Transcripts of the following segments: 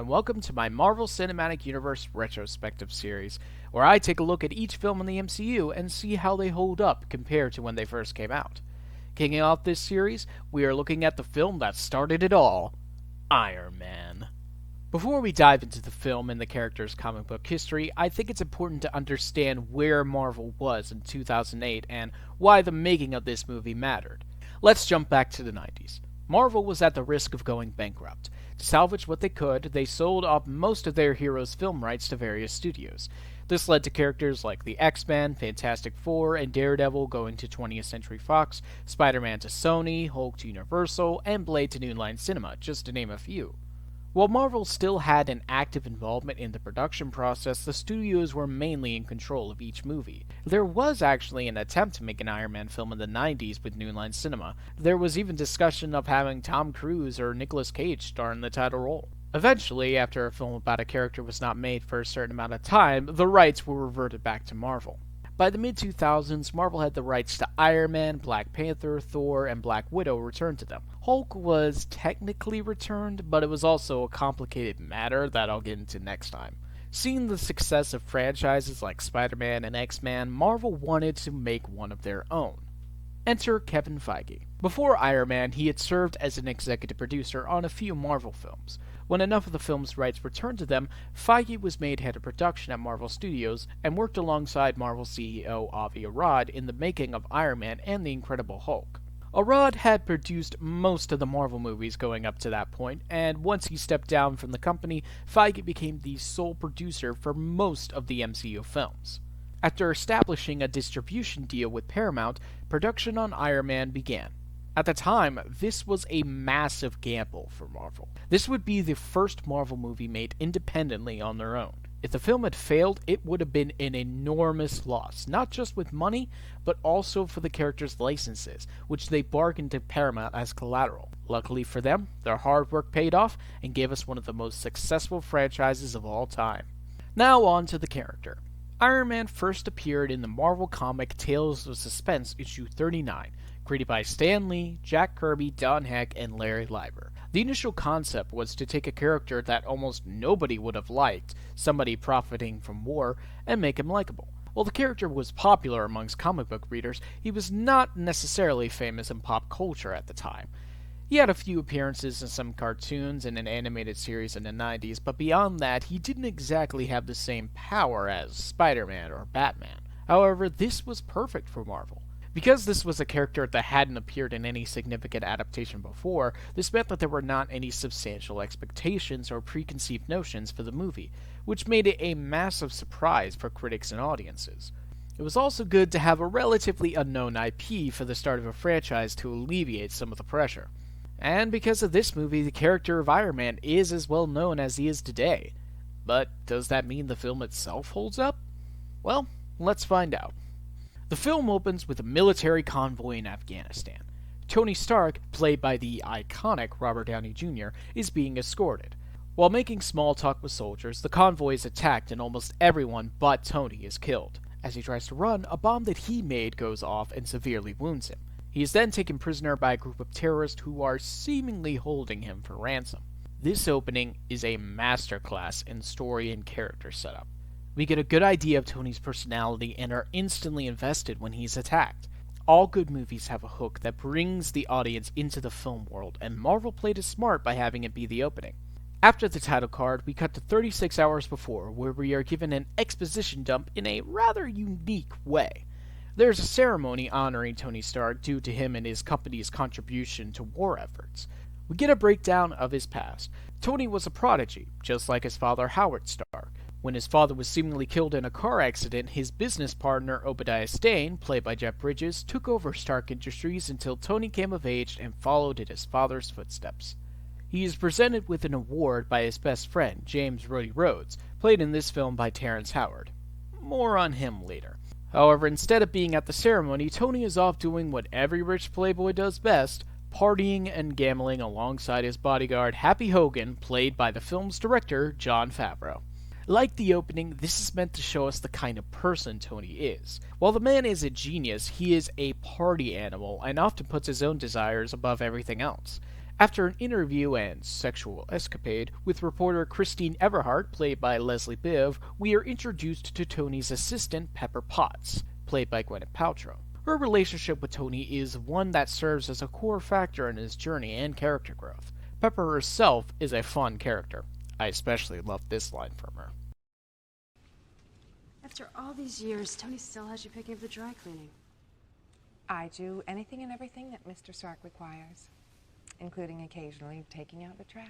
welcome to my Marvel Cinematic Universe retrospective series, where I take a look at each film in the MCU and see how they hold up compared to when they first came out. Kicking off this series, we are looking at the film that started it all, Iron Man. Before we dive into the film and the character's comic book history, I think it's important to understand where Marvel was in 2008 and why the making of this movie mattered. Let's jump back to the 90s. Marvel was at the risk of going bankrupt. To salvage what they could, they sold off most of their heroes' film rights to various studios. This led to characters like the X-Men, Fantastic Four, and Daredevil going to 20th Century Fox, Spider-Man to Sony, Hulk to Universal, and Blade to New Line Cinema, just to name a few. While Marvel still had an active involvement in the production process, the studios were mainly in control of each movie. There was actually an attempt to make an Iron Man film in the 90s with New Line Cinema. There was even discussion of having Tom Cruise or Nicolas Cage star in the title role. Eventually, after a film about a character was not made for a certain amount of time, the rights were reverted back to Marvel. By the mid-2000s, Marvel had the rights to Iron Man, Black Panther, Thor, and Black Widow returned to them. Hulk was technically returned, but it was also a complicated matter that I'll get into next time. Seeing the success of franchises like Spider-Man and X-Men, Marvel wanted to make one of their own. Enter Kevin Feige. Before Iron Man, he had served as an executive producer on a few Marvel films. When enough of the film's rights returned to them, Feige was made head of production at Marvel Studios and worked alongside Marvel CEO Avi Arad in the making of Iron Man and the Incredible Hulk. Arad had produced most of the Marvel movies going up to that point, and once he stepped down from the company, Feige became the sole producer for most of the MCU films. After establishing a distribution deal with Paramount, production on Iron Man began. At the time, this was a massive gamble for Marvel. This would be the first Marvel movie made independently on their own. If the film had failed, it would have been an enormous loss, not just with money, but also for the characters' licenses, which they bargained to Paramount as collateral. Luckily for them, their hard work paid off and gave us one of the most successful franchises of all time. Now on to the character. Iron Man first appeared in the Marvel comic Tales of Suspense issue 39, created by Stan Lee, Jack Kirby, Don Heck, and Larry Lieber. The initial concept was to take a character that almost nobody would have liked, somebody profiting from war, and make him likable. While the character was popular amongst comic book readers, he was not necessarily famous in pop culture at the time. He had a few appearances in some cartoons and an animated series in the 90s, but beyond that, he didn't exactly have the same power as Spider-Man or Batman. However, this was perfect for Marvel. Because this was a character that hadn't appeared in any significant adaptation before, this meant that there were not any substantial expectations or preconceived notions for the movie, which made it a massive surprise for critics and audiences. It was also good to have a relatively unknown IP for the start of a franchise to alleviate some of the pressure. And because of this movie, the character of Iron Man is as well known as he is today. But does that mean the film itself holds up? Well, let's find out. The film opens with a military convoy in Afghanistan. Tony Stark, played by the iconic Robert Downey Jr., is being escorted. While making small talk with soldiers, the convoy is attacked and almost everyone but Tony is killed. As he tries to run, a bomb that he made goes off and severely wounds him. He is then taken prisoner by a group of terrorists who are seemingly holding him for ransom. This opening is a masterclass in story and character setup. We get a good idea of Tony's personality and are instantly invested when he's attacked. All good movies have a hook that brings the audience into the film world, and Marvel played it smart by having it be the opening. After the title card, we cut to 36 hours before, where we are given an exposition dump in a rather unique way. There's a ceremony honoring Tony Stark due to him and his company's contribution to war efforts. We get a breakdown of his past. Tony was a prodigy, just like his father Howard Stark. When his father was seemingly killed in a car accident, his business partner Obadiah Stane, played by Jeff Bridges, took over Stark Industries until Tony came of age and followed in his father's footsteps. He is presented with an award by his best friend, James Rhodey Rhodes, played in this film by Terrence Howard. More on him later. However, instead of being at the ceremony, Tony is off doing what every rich playboy does best, partying and gambling alongside his bodyguard Happy Hogan, played by the film's director, Jon Favreau. Like the opening, this is meant to show us the kind of person Tony is. While the man is a genius, he is a party animal and often puts his own desires above everything else. After an interview and sexual escapade with reporter Christine Everhart, played by Leslie Biv, we are introduced to Tony's assistant, Pepper Potts, played by Gwyneth Paltrow. Her relationship with Tony is one that serves as a core factor in his journey and character growth. Pepper herself is a fun character. I especially love this line from her. After all these years, Tony still has you picking up the dry cleaning. I do anything and everything that Mr. Stark requires, including occasionally taking out the trash.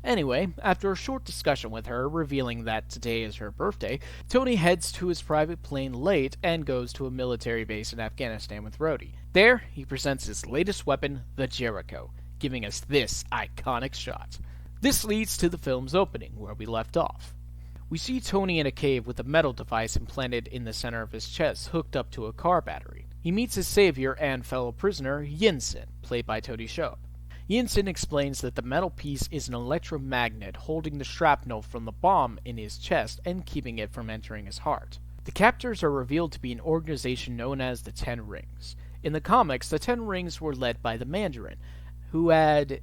Anyway, after a short discussion with her, revealing that today is her birthday, Tony heads to his private plane late and goes to a military base in Afghanistan with Rhodey. There, he presents his latest weapon, the Jericho, giving us this iconic shot. This leads to the film's opening, where we left off. We see Tony in a cave with a metal device implanted in the center of his chest, hooked up to a car battery. He meets his savior and fellow prisoner, Yinsen, played by Tony Shalhoub. Yinsen explains that the metal piece is an electromagnet holding the shrapnel from the bomb in his chest and keeping it from entering his heart. The captors are revealed to be an organization known as the Ten Rings. In the comics, the Ten Rings were led by the Mandarin, who had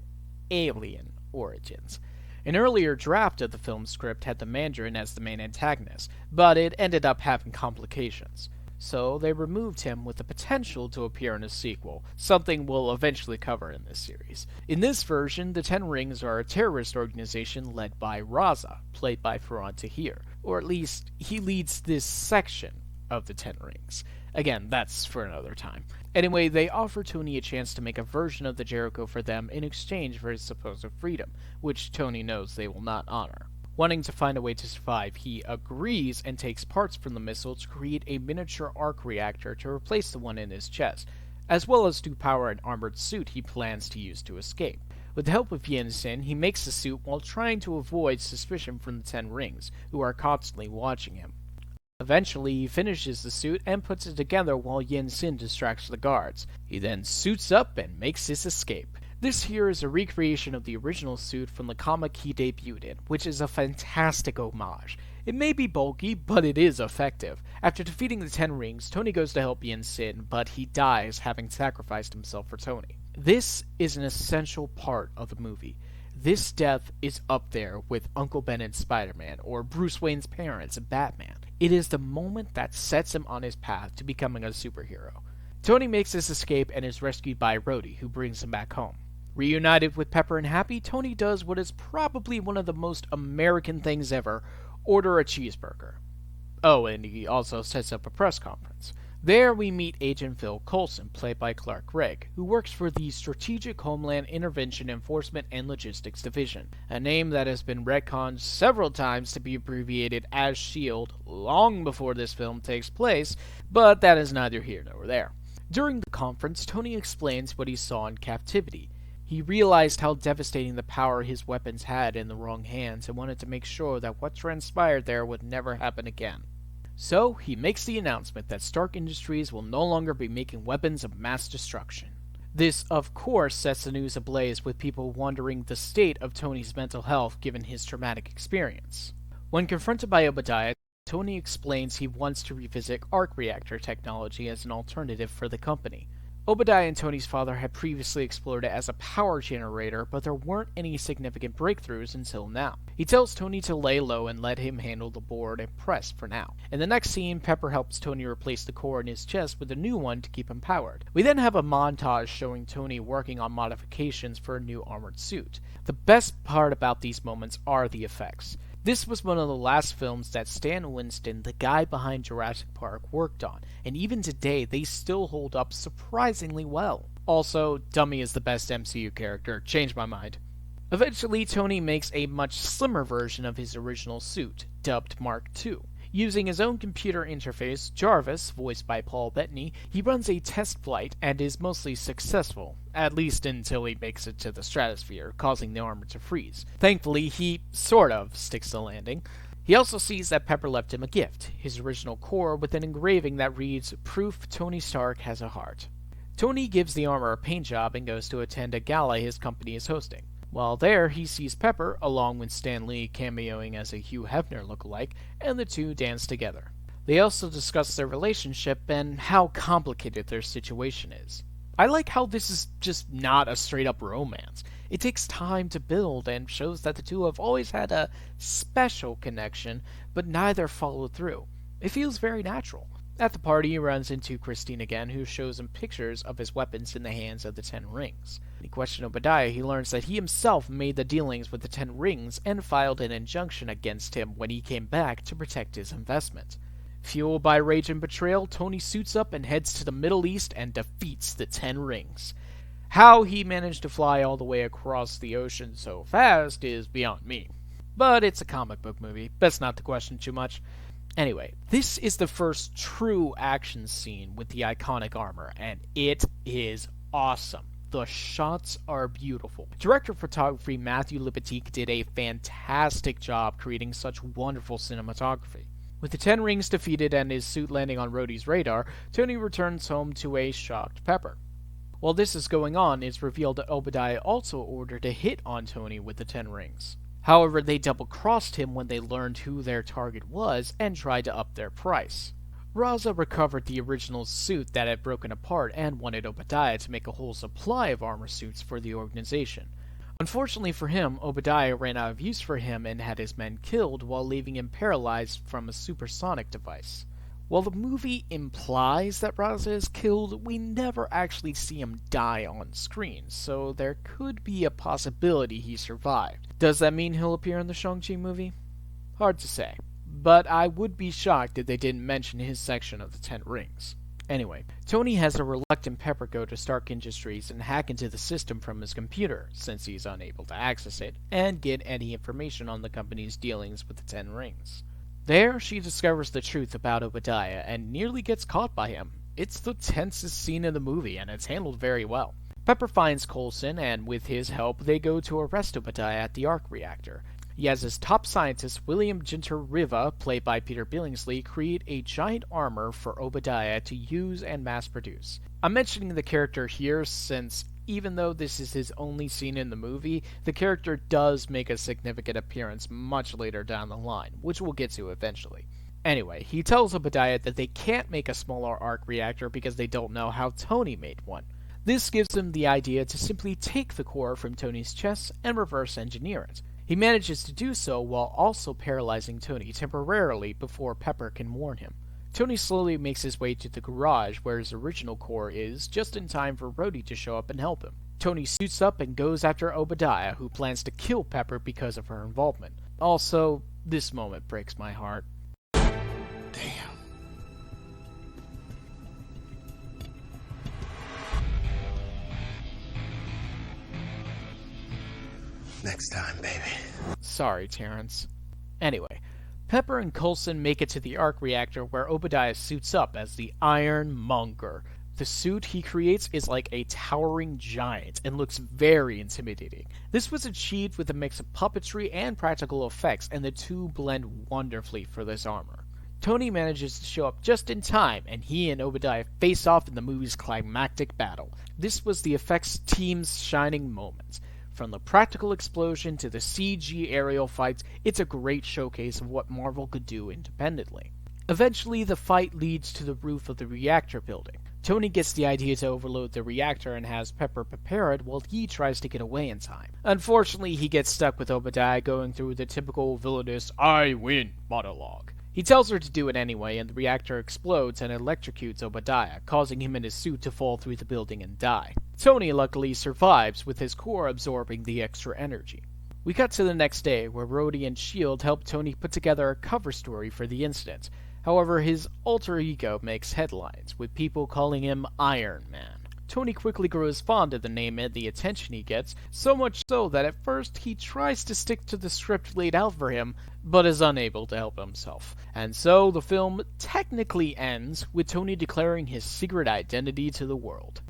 alien origins. An earlier draft of the film script had the Mandarin as the main antagonist, but it ended up having complications. So they removed him with the potential to appear in a sequel, something we'll eventually cover in this series. In this version, the Ten Rings are a terrorist organization led by Raza, played by Farhan Tahir, or at least he leads this section of the Ten Rings. Again, that's for another time. Anyway, they offer Tony a chance to make a version of the Jericho for them in exchange for his supposed freedom, which Tony knows they will not honor. Wanting to find a way to survive, he agrees and takes parts from the missile to create a miniature arc reactor to replace the one in his chest, as well as to power an armored suit he plans to use to escape. With the help of Yinsen, he makes the suit while trying to avoid suspicion from the Ten Rings, who are constantly watching him. Eventually, he finishes the suit and puts it together while Yinsen distracts the guards. He then suits up and makes his escape. This here is a recreation of the original suit from the comic he debuted in, which is a fantastic homage. It may be bulky, but it is effective. After defeating the Ten Rings, Tony goes to help Yinsen, but he dies having sacrificed himself for Tony. This is an essential part of the movie. This death is up there with Uncle Ben and Spider-Man, or Bruce Wayne's parents and Batman. It is the moment that sets him on his path to becoming a superhero. Tony makes his escape and is rescued by Rhodey, who brings him back home. Reunited with Pepper and Happy, Tony does what is probably one of the most American things ever, order a cheeseburger. Oh, and he also sets up a press conference. There we meet Agent Phil Coulson, played by Clark Gregg, who works for the Strategic Homeland Intervention Enforcement and Logistics Division, a name that has been retconned several times to be abbreviated as SHIELD long before this film takes place, but that is neither here nor there. During the conference, Tony explains what he saw in captivity. He realized how devastating the power his weapons had in the wrong hands and wanted to make sure that what transpired there would never happen again. So, he makes the announcement that Stark Industries will no longer be making weapons of mass destruction. This, of course, sets the news ablaze with people wondering the state of Tony's mental health given his traumatic experience. When confronted by Obadiah, Tony explains he wants to revisit arc reactor technology as an alternative for the company. Obadiah and Tony's father had previously explored it as a power generator, but there weren't any significant breakthroughs until now. He tells Tony to lay low and let him handle the board and press for now. In the next scene, Pepper helps Tony replace the core in his chest with a new one to keep him powered. We then have a montage showing Tony working on modifications for a new armored suit. The best part about these moments are the effects. This was one of the last films that Stan Winston, the guy behind Jurassic Park, worked on, and even today they still hold up surprisingly well. Also, Dummy is the best MCU character, changed my mind. Eventually, Tony makes a much slimmer version of his original suit, dubbed Mark II. Using his own computer interface, Jarvis, voiced by Paul Bettany, he runs a test flight and is mostly successful, at least until he makes it to the stratosphere, causing the armor to freeze. Thankfully, he sort of sticks the landing. He also sees that Pepper left him a gift, his original core with an engraving that reads, "Proof Tony Stark has a heart." Tony gives the armor a paint job and goes to attend a gala his company is hosting. While there, he sees Pepper, along with Stan Lee cameoing as a Hugh Hefner lookalike, and the two dance together. They also discuss their relationship and how complicated their situation is. I like how this is just not a straight-up romance. It takes time to build and shows that the two have always had a special connection, but neither followed through. It feels very natural. At the party, he runs into Christine again, who shows him pictures of his weapons in the hands of the Ten Rings. When he questions Obadiah, he learns that he himself made the dealings with the Ten Rings and filed an injunction against him when he came back to protect his investment. Fueled by rage and betrayal, Tony suits up and heads to the Middle East and defeats the Ten Rings. How he managed to fly all the way across the ocean so fast is beyond me. But it's a comic book movie, best not to question too much. Anyway, this is the first true action scene with the iconic armor, and it is awesome. The shots are beautiful. Director of photography Matthew Libatique did a fantastic job creating such wonderful cinematography. With the Ten Rings defeated and his suit landing on Rhodey's radar, Tony returns home to a shocked Pepper. While this is going on, it's revealed that Obadiah also ordered a hit on Tony with the Ten Rings. However, they double-crossed him when they learned who their target was and tried to up their price. Raza recovered the original suit that had broken apart and wanted Obadiah to make a whole supply of armor suits for the organization. Unfortunately for him, Obadiah ran out of use for him and had his men killed while leaving him paralyzed from a supersonic device. While the movie implies that Raza is killed, we never actually see him die on screen, so there could be a possibility he survived. Does that mean he'll appear in the Shang-Chi movie? Hard to say, but I would be shocked if they didn't mention his section of the Ten Rings. Anyway, Tony has a reluctant Pepper go to Stark Industries and hack into the system from his computer, since he's unable to access it, and get any information on the company's dealings with the Ten Rings. There, she discovers the truth about Obadiah and nearly gets caught by him. It's the tensest scene in the movie, and it's handled very well. Pepper finds Coulson, and with his help, they go to arrest Obadiah at the arc reactor. He has his top scientist, William Ginter Riva, played by Peter Billingsley, create a giant armor for Obadiah to use and mass-produce. I'm mentioning the character here since, even though this is his only scene in the movie, the character does make a significant appearance much later down the line, which we'll get to eventually. Anyway, he tells Obadiah that they can't make a smaller arc reactor because they don't know how Tony made one. This gives him the idea to simply take the core from Tony's chest and reverse engineer it. He manages to do so while also paralyzing Tony temporarily before Pepper can warn him. Tony slowly makes his way to the garage where his original core is, just in time for Rhodey to show up and help him. Tony suits up and goes after Obadiah, who plans to kill Pepper because of her involvement. Also, this moment breaks my heart. Damn. Next time, baby. Sorry, Terrence. Anyway, Pepper and Coulson make it to the arc reactor where Obadiah suits up as the Ironmonger. The suit he creates is like a towering giant and looks very intimidating. This was achieved with a mix of puppetry and practical effects, and the two blend wonderfully for this armor. Tony manages to show up just in time, and he and Obadiah face off in the movie's climactic battle. This was the effects team's shining moment. From the practical explosion to the CG aerial fights, it's a great showcase of what Marvel could do independently. Eventually, the fight leads to the roof of the reactor building. Tony gets the idea to overload the reactor and has Pepper prepare it while he tries to get away in time. Unfortunately, he gets stuck with Obadiah going through the typical villainous "I win" monologue. He tells her to do it anyway, and the reactor explodes and electrocutes Obadiah, causing him and his suit to fall through the building and die. Tony luckily survives, with his core absorbing the extra energy. We cut to the next day, where Rhodey and S.H.I.E.L.D. help Tony put together a cover story for the incident. However, his alter ego makes headlines, with people calling him Iron Man. Tony quickly grows fond of the name and the attention he gets, so much so that at first he tries to stick to the script laid out for him, but is unable to help himself. And so the film technically ends with Tony declaring his secret identity to the world.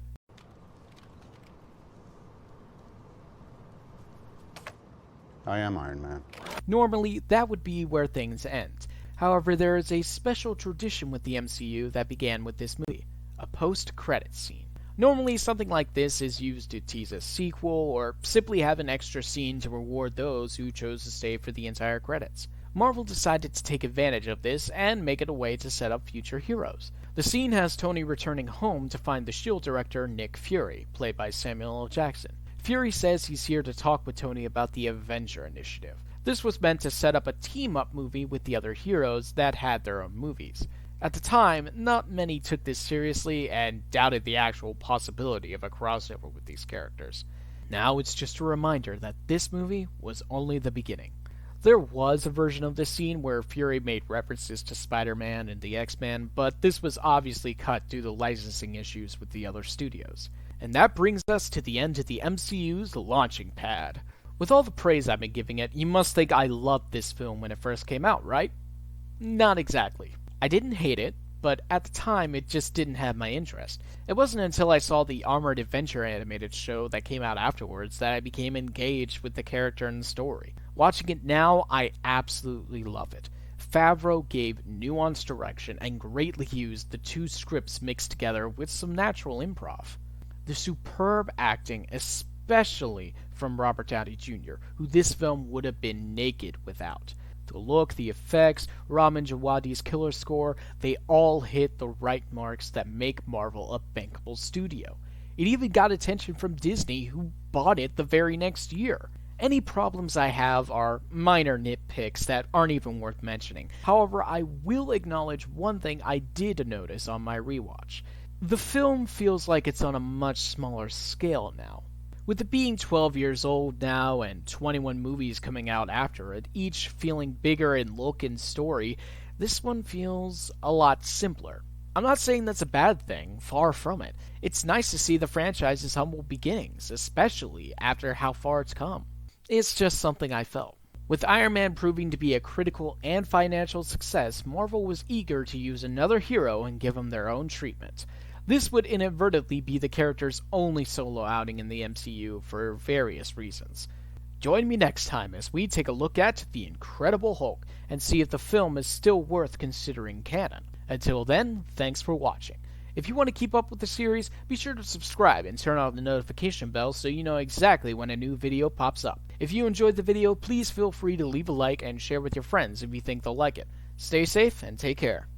I am Iron Man. Normally, that would be where things end. However, there is a special tradition with the MCU that began with this movie, a post-credits scene. Normally, something like this is used to tease a sequel, or simply have an extra scene to reward those who chose to stay for the entire credits. Marvel decided to take advantage of this and make it a way to set up future heroes. The scene has Tony returning home to find the S.H.I.E.L.D. director Nick Fury, played by Samuel L. Jackson. Fury says he's here to talk with Tony about the Avenger Initiative. This was meant to set up a team-up movie with the other heroes that had their own movies. At the time, not many took this seriously and doubted the actual possibility of a crossover with these characters. Now it's just a reminder that this movie was only the beginning. There was a version of this scene where Fury made references to Spider-Man and the X-Men, but this was obviously cut due to licensing issues with the other studios. And that brings us to the end of the MCU's launching pad. With all the praise I've been giving it, you must think I loved this film when it first came out, right? Not exactly. I didn't hate it, but at the time it just didn't have my interest. It wasn't until I saw the Armored Adventure animated show that came out afterwards that I became engaged with the character and the story. Watching it now, I absolutely love it. Favreau gave nuanced direction and greatly used the two scripts mixed together with some natural improv. The superb acting, especially from Robert Downey Jr., who this film would have been naked without. The look, the effects, Ramin Djawadi's killer score, they all hit the right marks that make Marvel a bankable studio. It even got attention from Disney, who bought it the very next year. Any problems I have are minor nitpicks that aren't even worth mentioning. However, I will acknowledge one thing I did notice on my rewatch. The film feels like it's on a much smaller scale now. With it being 12 years old now and 21 movies coming out after it, each feeling bigger in look and story, this one feels a lot simpler. I'm not saying that's a bad thing, far from it. It's nice to see the franchise's humble beginnings, especially after how far it's come. It's just something I felt. With Iron Man proving to be a critical and financial success, Marvel was eager to use another hero and give them their own treatment. This would inadvertently be the character's only solo outing in the MCU for various reasons. Join me next time as we take a look at The Incredible Hulk and see if the film is still worth considering canon. Until then, thanks for watching. If you want to keep up with the series, be sure to subscribe and turn on the notification bell so you know exactly when a new video pops up. If you enjoyed the video, please feel free to leave a like and share with your friends if you think they'll like it. Stay safe and take care.